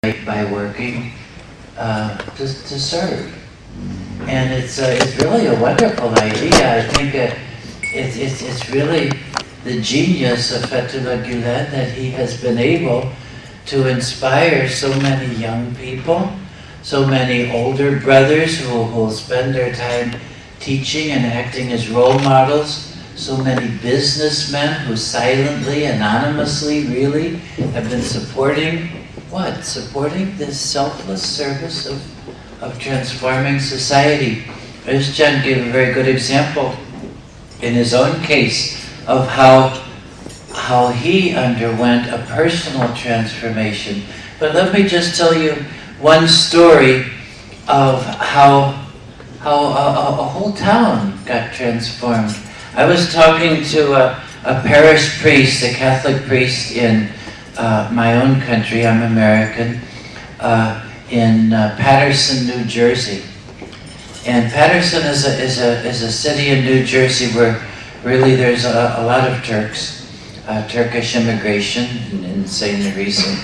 by working to serve. And it's really a wonderful idea. I think it's really the genius of Fethullah Gülen that he has been able to inspire so many young people, so many older brothers who will spend their time teaching and acting as role models, so many businessmen who silently, anonymously, really have been supporting what? Supporting this selfless service of transforming society. John gave a very good example in his own case of how he underwent a personal transformation. But let me just tell you one story of how a whole town got transformed. I was talking to a parish priest, a Catholic priest in my own country. I'm American, in Paterson, New Jersey. And Paterson is a city in New Jersey where really there's a lot of Turks, Turkish immigration in say in the recent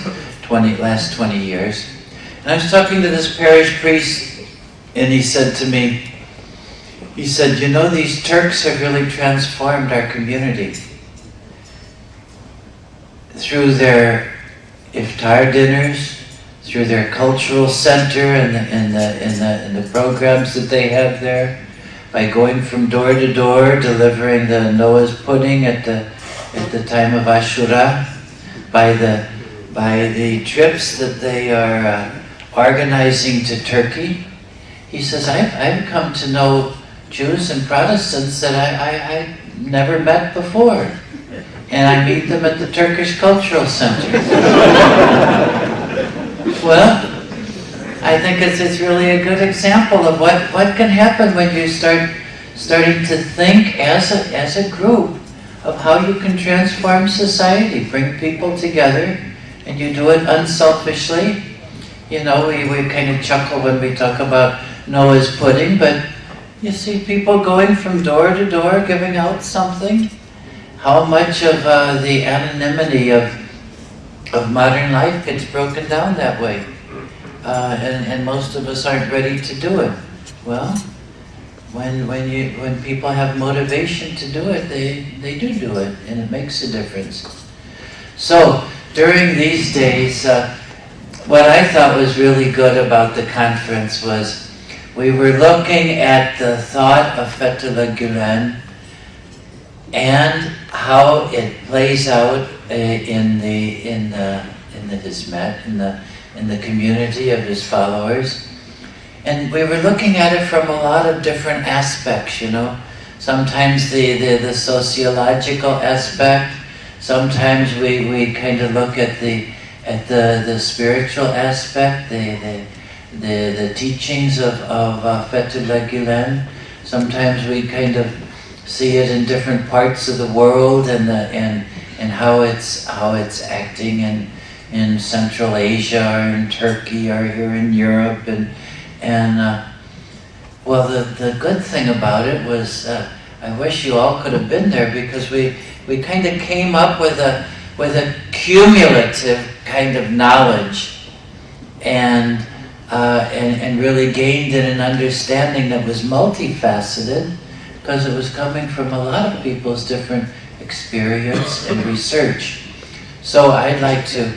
last 20 years. And I was talking to this parish priest, and he said to me, he said, you know, these Turks have really transformed our community through their iftar dinners, through their cultural center and the programs that they have there, by going from door to door, delivering the Noah's pudding at the time of Ashura, by the trips that they are organizing to Turkey. He says, I've come to know Jews and Protestants that I never met before. And I meet them at the Turkish Cultural Center. Well, I think it's really a good example of what can happen when you starting to think as a group of how you can transform society, bring people together, and you do it unselfishly. You know, we kind of chuckle when we talk about Noah's pudding, but you see people going from door to door giving out something. How much of the anonymity of modern life gets broken down that way, and most of us aren't ready to do it. Well, when people have motivation to do it, they do it, and it makes a difference. So during these days, what I thought was really good about the conference was we were looking at the thought of Fethullah Gülen and how it plays out in the Hizmet, in the community of his followers. And we were looking at it from a lot of different aspects, you know. Sometimes the sociological aspect, sometimes we kind of look at the spiritual aspect, the teachings of Fethullah Gülen. Sometimes we kind of see it in different parts of the world and how it's acting in Central Asia or in Turkey or here in Europe and well, the good thing about it was I wish you all could have been there, because we kind of came up with a cumulative kind of knowledge and really gained in an understanding that was multifaceted, because it was coming from a lot of people's different experience and research. So I'd like to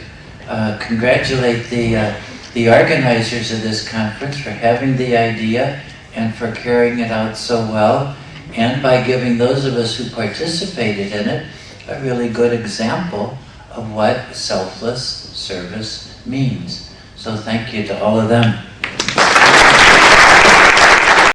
congratulate the organizers of this conference for having the idea and for carrying it out so well, and by giving those of us who participated in it a really good example of what selfless service means. So thank you to all of them.